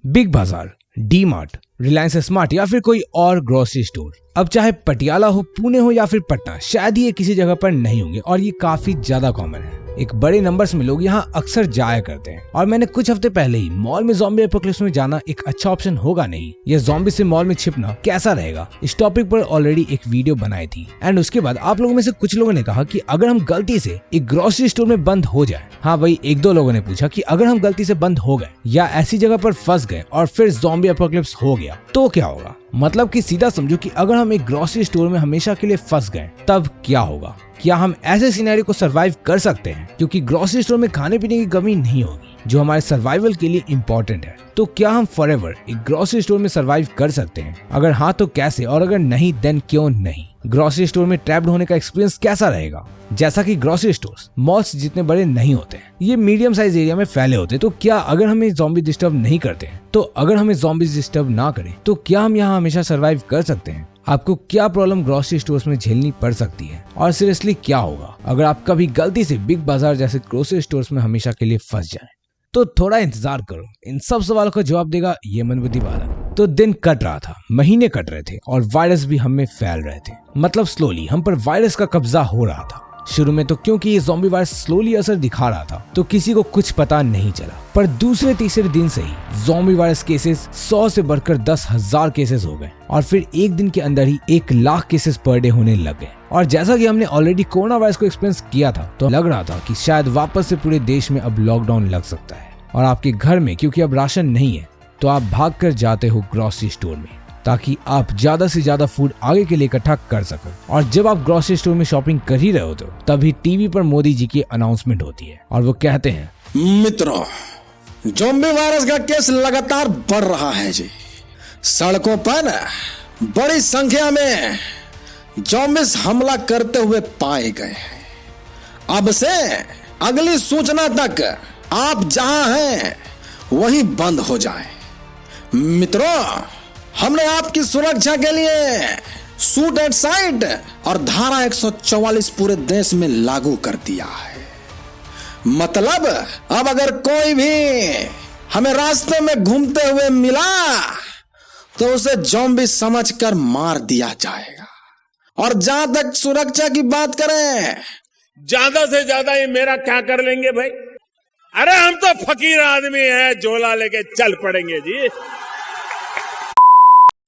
Big बाजार, D mart, Reliance smart या फिर कोई और ग्रोसरी स्टोर। अब चाहे पटियाला हो, पुणे हो या फिर पटना, शायद ये किसी जगह पर नहीं होंगे और ये काफी ज्यादा कॉमन है। एक बड़े नंबर्स में लोग यहाँ अक्सर जाया करते हैं और मैंने कुछ हफ्ते पहले ही मॉल में ज़ॉम्बी एपोकलिप्स में जाना एक अच्छा ऑप्शन होगा नहीं, यह ज़ॉम्बी से मॉल में छिपना कैसा रहेगा, इस टॉपिक पर ऑलरेडी एक वीडियो बनाई थी। एंड उसके बाद आप लोगों में से कुछ लोगों ने कहा कि अगर हम गलती से एक ग्रोसरी स्टोर में बंद हो जाए, हाँ वही एक दो लोगों ने पूछा कि अगर हम गलती से बंद हो गए या ऐसी जगह पर फंस गए और फिर ज़ॉम्बी एपोकलिप्स हो गया तो क्या होगा। मतलब कि सीधा समझो कि अगर हम एक ग्रोसरी स्टोर में हमेशा के लिए फंस गए तब क्या होगा। क्या हम ऐसे सिनेरियो को सरवाइव कर सकते हैं, क्योंकि ग्रोसरी स्टोर में खाने पीने की कमी नहीं होगी जो हमारे सर्वाइवल के लिए इम्पोर्टेंट है। तो क्या हम फॉरएवर एक ग्रोसरी स्टोर में सरवाइव कर सकते हैं? अगर हाँ तो कैसे, और अगर नहीं देन क्यों नहीं। ग्रोसरी स्टोर में ट्रैप्ड होने का एक्सपीरियंस कैसा रहेगा? जैसा कि ग्रोसरी स्टोर्स मॉल्स जितने बड़े नहीं होते हैं, ये मीडियम साइज एरिया में फैले होते हैं। तो क्या अगर हमें ज़ॉम्बी डिस्टर्ब नहीं करते हैं, तो अगर हमें ज़ॉम्बी डिस्टर्ब ना करें तो क्या हम यहाँ हमेशा सरवाइव कर सकते हैं? आपको क्या प्रॉब्लम ग्रोसरी स्टोर्स में झेलनी पड़ सकती है, और सीरियसली क्या होगा अगर आप कभी गलती से बिग बाजार जैसे ग्रोसरी स्टोर्स में हमेशा के लिए फंस जाएं? तो थोड़ा इंतजार करो, इन सब सवालों का जवाब देगा ये मंदबुद्धि बालक। तो दिन कट रहा था, महीने कट रहे थे और वायरस भी हम में फैल रहे थे। मतलब स्लोली हम पर वायरस का कब्जा हो रहा था। शुरू में तो क्योंकि ये ज़ॉम्बी वायरस स्लोली असर दिखा रहा था तो किसी को कुछ पता नहीं चला, पर दूसरे तीसरे दिन से ही ज़ॉम्बी वायरस केसेस 100 से बढ़कर 10,000 केसेस हो गए और फिर एक दिन के अंदर ही 1,00,000 केसेस पर डे होने लग गए। और जैसा कि हमने ऑलरेडी कोरोना वायरस को एक्सपीरियंस किया था तो लग रहा था कि शायद वापस से पूरे देश में अब लॉकडाउन लग सकता है। और आपके घर में क्योंकि अब राशन नहीं है तो आप भाग कर जाते हो ग्रोसरी स्टोर में ताकि आप ज्यादा से ज्यादा फूड आगे के लिए इकट्ठा कर सको। और जब आप ग्रोसरी स्टोर में शॉपिंग कर ही रहे होते हो तभी टीवी पर मोदी जी की अनाउंसमेंट होती है और वो कहते हैं, मित्रों, ज़ॉम्बी वायरस का केस लगातार बढ़ रहा है जी। सड़कों पर बड़ी संख्या में ज़ॉम्बीज़ हमला करते हुए पाए गए हैं। अब से अगली सूचना तक आप जहां हैं वहीं बंद हो जाए। मित्रों, हमने आपकी सुरक्षा के लिए शूट एट साइट और धारा 144 पूरे देश में लागू कर दिया है। मतलब अब अगर कोई भी हमें रास्ते में घूमते हुए मिला तो उसे ज़ॉम्बी समझकर मार दिया जाएगा। और जहां तक सुरक्षा की बात करें, ज्यादा से ज्यादा ये मेरा क्या कर लेंगे भाई? अरे हम तो फकीर आदमी हैं, झोला लेके चल पड़ेंगे जी।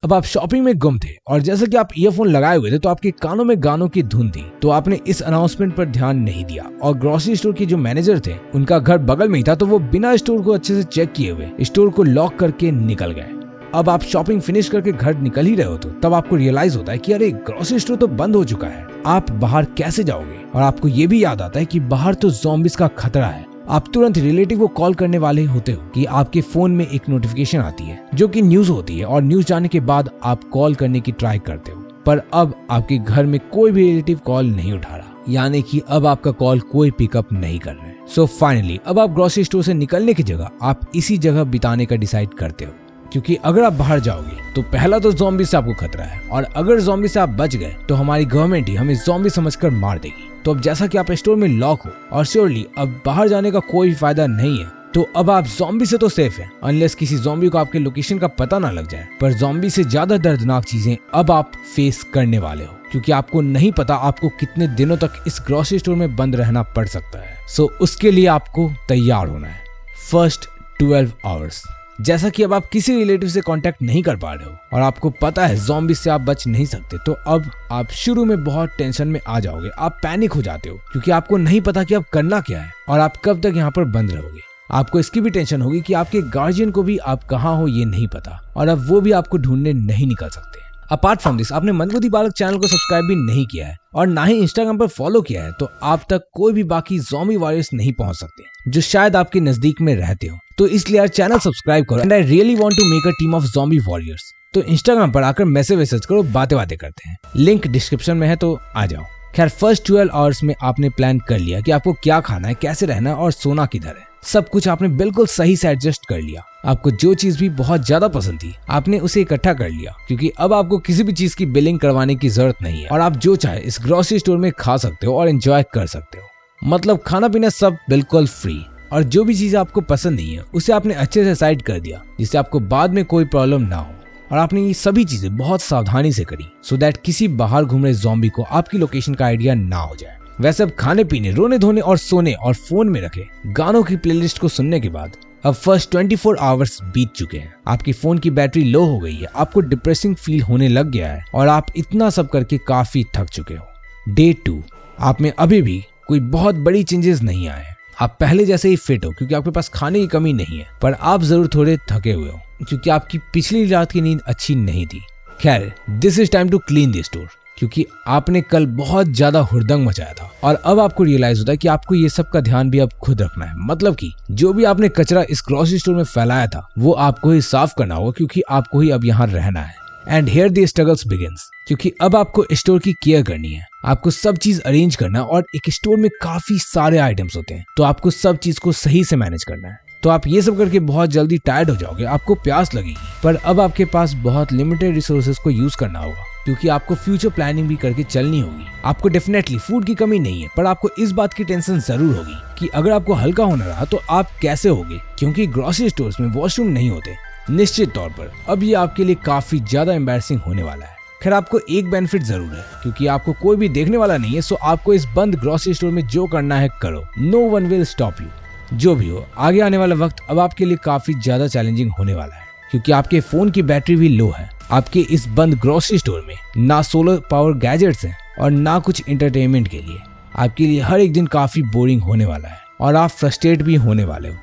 अब आप शॉपिंग में गुम थे और जैसे कि आप ईयरफोन लगाए हुए थे तो आपके कानों में गानों की धुन थी, तो आपने इस अनाउंसमेंट पर ध्यान नहीं दिया और ग्रोसरी स्टोर के जो मैनेजर थे उनका घर बगल में ही था, तो वो बिना स्टोर को अच्छे से चेक किए हुए स्टोर को लॉक करके निकल गए। अब आप शॉपिंग फिनिश करके घर निकल ही रहे हो तो तब आपको रियलाइज होता है कि अरे ग्रोसरी स्टोर तो बंद हो चुका है। आप बाहर कैसे जाओगे? और आपको ये भी याद आता है कि बाहर तो ज़ॉम्बीज़ का खतरा है। आप तुरंत रिलेटिव को कॉल करने वाले होते हो कि आपके फोन में एक नोटिफिकेशन आती है जो कि न्यूज होती है, और न्यूज जाने के बाद आप कॉल करने की ट्राई करते हो, पर अब आपके घर में कोई भी रिलेटिव कॉल नहीं उठा रहा, यानी कि अब आपका कॉल कोई पिकअप नहीं कर रहे। सो फाइनली अब आप ग्रोसरी स्टोर से निकलने की जगह आप इसी जगह बिताने का डिसाइड करते हो, क्योंकि अगर आप बाहर जाओगे तो पहला तो ज़ॉम्बी से आपको खतरा है, और अगर ज़ॉम्बी से आप बच गए तो हमारी गवर्नमेंट ही हमें ज़ॉम्बी समझकर मार देगी। तो अब जैसा कि आप स्टोर में लॉक हो और श्योरली अब बाहर जाने का कोई फायदा नहीं है, तो अब आप ज़ॉम्बी से तो सेफ हैं, अनलेस किसी ज़ॉम्बी को आपके लोकेशन का पता ना लग जाए। पर ज़ॉम्बी से ज्यादा दर्दनाक चीजें अब आप फेस करने वाले हो, क्योंकि आपको नहीं पता आपको कितने दिनों तक इस ग्रोसरी स्टोर में बंद रहना पड़ सकता है। सो उसके लिए आपको तैयार होना है। फर्स्ट 12 आवर्स, जैसा कि अब आप किसी रिलेटिव से कांटेक्ट नहीं कर पा रहे हो और आपको पता है ज़ॉम्बी से आप बच नहीं सकते, तो अब आप शुरू में बहुत टेंशन में आ जाओगे। आप पैनिक हो जाते हो क्योंकि आपको नहीं पता कि अब करना क्या है और आप कब तक यहाँ पर बंद रहोगे। आपको इसकी भी टेंशन होगी कि आपके गार्जियन को भी आप कहाँ हो ये नहीं पता, और अब वो भी आपको ढूंढने नहीं निकल सकते। अपार्ट फ्रॉम दिस, आपने मंदबुद्धि बालक चैनल को सब्सक्राइब भी नहीं किया है और ना ही इंस्टाग्राम पर फॉलो किया है, तो आप तक कोई भी बाकी ज़ॉम्बी वॉरियर्स नहीं पहुंच सकते जो शायद आपके नजदीक में रहते हो। तो इसलिए यार चैनल सब्सक्राइब करो, and I really want to make a team of zombie warriors. तो इंस्टाग्राम पर आकर मैसेज करो, बातें करते हैं, लिंक डिस्क्रिप्शन में है, तो आ जाओ। खैर फर्स्ट 12 आवर्स में आपने प्लान कर लिया कि आपको क्या खाना है, कैसे रहना है और सोना किधर है। सब कुछ आपने बिल्कुल सही से एडजस्ट कर लिया। आपको जो चीज भी बहुत ज्यादा पसंद थी आपने उसे इकट्ठा कर लिया, क्योंकि अब आपको किसी भी चीज की बिलिंग करवाने की जरूरत नहीं है और आप जो चाहे इस ग्रोसरी स्टोर में खा सकते हो और एंजॉय कर सकते हो। मतलब खाना पीना सब बिल्कुल फ्री। और जो भी चीजें आपको पसंद नहीं है उसे आपने अच्छे से साइड कर दिया, जिससे आपको बाद में कोई प्रॉब्लम ना हो। और आपने ये सभी चीजें बहुत सावधानी से करी सो दैट किसी बाहर घूम रहे ज़ॉम्बी को आपकी लोकेशन का आइडिया ना हो जाए। वैसे अब खाने पीने, रोने धोने और सोने और फोन में रखे गानों की प्लेलिस्ट को सुनने के बाद अब फर्स्ट 24 आवर्स बीत चुके हैं। आपकी फोन की बैटरी लो हो गई है, आपको डिप्रेसिंग फील होने लग गया है और आप इतना सब करके काफी थक चुके हो। डे 2, आप में अभी भी कोई बहुत बड़ी चेंजेस नहीं आए हैं। आप पहले जैसे ही फिट हो क्योंकि आपके पास खाने की कमी नहीं है, पर आप जरूर थोड़े थके हुए हो क्योंकि आपकी पिछली रात की नींद अच्छी नहीं थी। खैर, this is time to clean the store क्योंकि आपने कल बहुत ज्यादा हुड़दंग मचाया था और अब आपको रियलाइज होता है कि आपको ये सब का ध्यान भी अब खुद रखना है। मतलब कि जो भी आपने कचरा इस ग्रोसरी स्टोर में फैलाया था वो आपको ही साफ करना होगा क्योंकि आपको ही अब यहाँ रहना है। And here the struggles begins क्योंकि अब आपको स्टोर की केयर करनी है, आपको सब चीज अरेंज करना है और एक स्टोर में काफी सारे आइटम्स होते हैं तो आपको सब चीज को सही से मैनेज करना है। तो आप ये सब करके बहुत जल्दी टायर्ड हो जाओगे, आपको प्यास लगेगी, पर अब आपके पास बहुत लिमिटेड रिसोर्सेज को यूज करना होगा क्योंकि आपको फ्यूचर प्लानिंग भी करके चलनी होगी। आपको डेफिनेटली फूड की कमी नहीं है, पर आपको इस बात की टेंशन जरूर होगी कि अगर आपको हल्का होना रहा तो आप कैसे होगे क्योंकि ग्रोसरी स्टोर्स में वॉशरूम नहीं होते। निश्चित तौर पर अब ये आपके लिए काफी ज्यादा एम्बैरसिंग होने वाला है। खैर, आपको एक बेनिफिट जरूर है क्योंकि आपको कोई भी देखने वाला नहीं है, सो आपको इस बंद ग्रोसरी स्टोर में जो करना है करो। No one will stop you. जो भी हो, आगे आने वाला वक्त अब आपके लिए काफी ज्यादा चैलेंजिंग होने वाला है क्योंकि आपके फोन की बैटरी भी लो है। आपके इस बंद ग्रोसरी स्टोर में ना सोलर पावर गैजेट्स हैं और ना कुछ एंटरटेनमेंट के लिए। आपके लिए हर एक दिन काफी बोरिंग होने वाला है और आप फ्रस्ट्रेट भी होने वाले हो।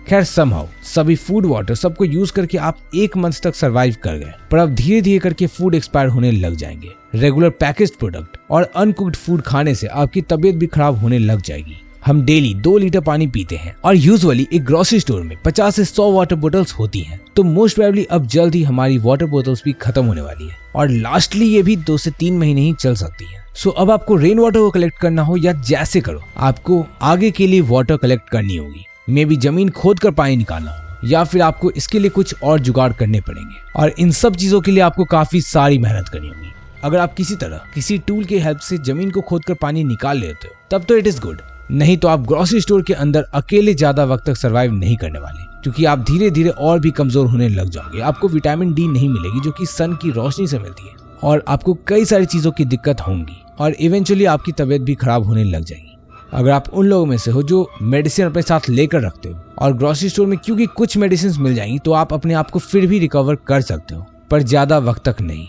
खैर, समहाउ सभी फूड वाटर सबको यूज करके आप 1 मंथ तक सरवाइव कर गए, पर अब धीरे धीरे करके फूड एक्सपायर होने लग जाएंगे। रेगुलर पैकेज्ड प्रोडक्ट और अनकुक्ड फूड खाने से आपकी तबीयत भी खराब होने लग जाएगी। हम डेली 2 लीटर पानी पीते हैं और यूजुअली एक ग्रोसरी स्टोर में 50 से 100 वाटर बोतल्स होती हैं, तो मोस्ट प्रोबेबली अब जल्द ही हमारी वाटर बोतल्स भी खत्म होने वाली है और लास्टली ये भी 2 से 3 महीने ही चल सकती है। सो अब आपको रेन वाटर को कलेक्ट करना हो या जैसे करो, आपको आगे के लिए वाटर कलेक्ट करनी होगी। मे भी जमीन खोद कर पानी निकालना हो या फिर आपको इसके लिए कुछ और जुगाड़ करने पड़ेंगे और इन सब चीजों के लिए आपको काफी सारी मेहनत करनी होगी। अगर आप किसी तरह किसी टूल के हेल्प से जमीन को खोद कर पानी निकाल लेते हो तब तो इट इज गुड, नहीं तो आप ग्रोसरी स्टोर के अंदर अकेले ज्यादा वक्त तक सरवाइव नहीं करने वाले क्योंकि आप धीरे धीरे और भी कमजोर होने लग जाओगे। आपको विटामिन डी नहीं मिलेगी जो कि सन की रोशनी से मिलती है और आपको कई सारी चीजों की दिक्कत होंगी और इवेंचुअली आपकी तबीयत भी खराब होने लग जाएगी। अगर आप उन लोगों में से हो जो मेडिसिन अपने साथ लेकर रखते हो और ग्रोसरी स्टोर में क्योंकि कुछ मेडिसिन मिल जाएंगी तो आप अपने आप को फिर भी रिकवर कर सकते हो, पर ज्यादा वक्त तक नहीं।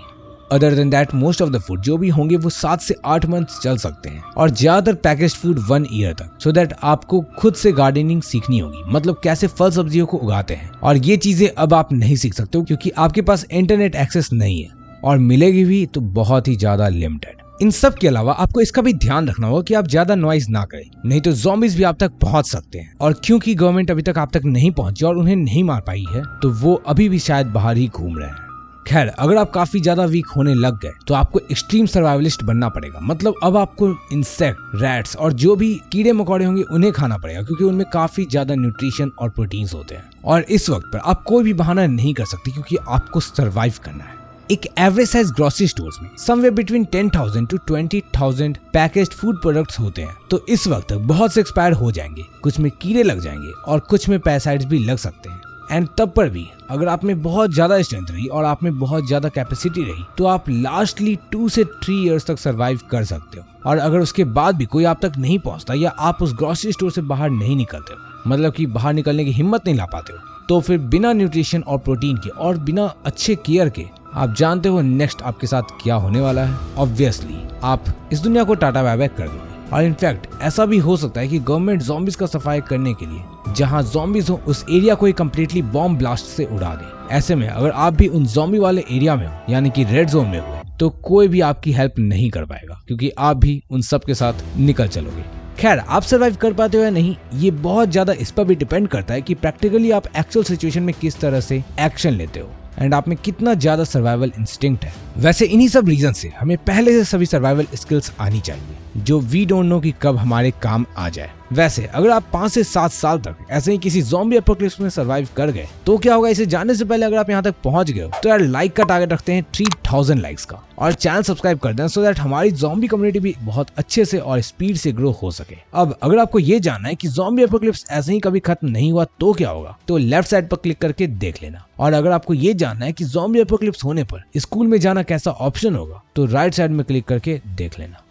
Other than that most of the food जो भी होंगे वो 7 से 8 मंथ चल सकते हैं और ज्यादातर पैकेज्ड फूड 1 ईयर तक। सो दैट आपको खुद से गार्डनिंग सीखनी होगी, मतलब कैसे फल सब्जियों को उगाते हैं, और ये चीजें अब आप नहीं सीख सकते हो क्योंकि आपके पास इंटरनेट एक्सेस नहीं है और मिलेगी भी तो बहुत ही ज्यादा लिमिटेड। इन सब के अलावा आपको इसका भी ध्यान रखना होगा कि आप ज्यादा नॉइज ना करें, नहीं तो ज़ॉम्बीज भी आप तक पहुंच सकते हैं और क्योंकि गवर्नमेंट अभी तक आप तक नहीं पहुंची और उन्हें नहीं मार पाई है तो वो अभी भी शायद बाहर ही घूम रहे हैं। खैर, अगर आप काफी ज्यादा वीक होने लग गए तो आपको एक्सट्रीम सर्वाइवलिस्ट बनना पड़ेगा। मतलब अब आपको इंसेक्ट, रैट्स और जो भी कीड़े मकोड़े होंगे उन्हें खाना पड़ेगा क्योंकि उनमें काफी ज्यादा न्यूट्रिशन और प्रोटीन्स होते हैं और इस वक्त पर आप कोई भी बहाना नहीं कर सकते क्योंकि आपको सर्वाइव करना है। एक एवरेज साइज ग्रोसरी स्टोर्स में somewhere between 10,000 to 20,000 packaged food products होते हैं, तो इस वक्त तक बहुत से एक्सपायर हो जाएंगे, कुछ में कीड़े लग जाएंगे और कुछ में पैरासाइट्स भी लग सकते हैं। एंड तब पर भी अगर आप में बहुत ज्यादा स्ट्रेंथ रही और आप में बहुत ज्यादा कैपेसिटी रही तो आप लास्टली 2 से 3 इयर्स तक सरवाइव कर सकते हो। और अगर उसके बाद भी कोई आप तक नहीं पहुंचता या आप उस ग्रोसरी स्टोर से बाहर नहीं निकलते हो, मतलब कि बाहर निकलने की हिम्मत नहीं ला पाते हो, तो फिर बिना न्यूट्रिशन और प्रोटीन के और बिना अच्छे केयर के आप जानते हो नेक्स्ट आपके साथ क्या होने वाला है। ऑब्वियसली आप इस दुनिया को टाटा बाय बाय कर दोगे और इनफैक्ट ऐसा भी हो सकता है कि गवर्नमेंट ज़ॉम्बीज का सफाई करने के लिए जहां ज़ॉम्बीज हो उस एरिया को ही कम्प्लीटली बॉम्ब ब्लास्ट से उड़ा दे। ऐसे में अगर आप भी उन ज़ॉम्बी वाले एरिया में हो यानी कि रेड जोन में हो तो कोई भी आपकी हेल्प नहीं कर पाएगा क्योंकि आप भी उन सब के साथ निकल चलोगे। खैर, आप सर्वाइव कर पाते हो या नहीं ये बहुत ज्यादा इस पर भी डिपेंड करता है कि प्रैक्टिकली आप एक्चुअल सिचुएशन में किस तरह से एक्शन लेते हो एंड आप में कितना ज्यादा सर्वाइवल इंस्टिंक्ट है। वैसे इन्हीं सब रीजन से हमें पहले से सभी सर्वाइवल स्किल्स आनी चाहिए जो वी डोंट नो कि कब हमारे काम आ जाए। वैसे अगर आप 5 से 7 साल तक ऐसे ही किसी ज़ॉम्बी एपोकलिप्स में सरवाइव कर गए तो क्या होगा, इसे जानने से पहले अगर आप यहाँ तक पहुंच गए हो तो यार लाइक का टारगेट रखते हैं 3000 लाइक्स का, और चैनल सब्सक्राइब कर दें सो दैट हमारी ज़ॉम्बी कम्युनिटी भी बहुत अच्छे से और स्पीड से ग्रो हो सके। अब अगर आपको ये जानना है कि ज़ॉम्बी एपोकलिप्स ऐसे ही कभी खत्म नहीं हुआ तो क्या होगा, तो लेफ्ट साइड पर क्लिक करके देख लेना। और अगर आपको ये जानना है कि ज़ॉम्बी एपोकलिप्स होने पर स्कूल में जाना कैसा ऑप्शन होगा तो राइट साइड में क्लिक करके देख लेना।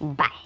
बाय।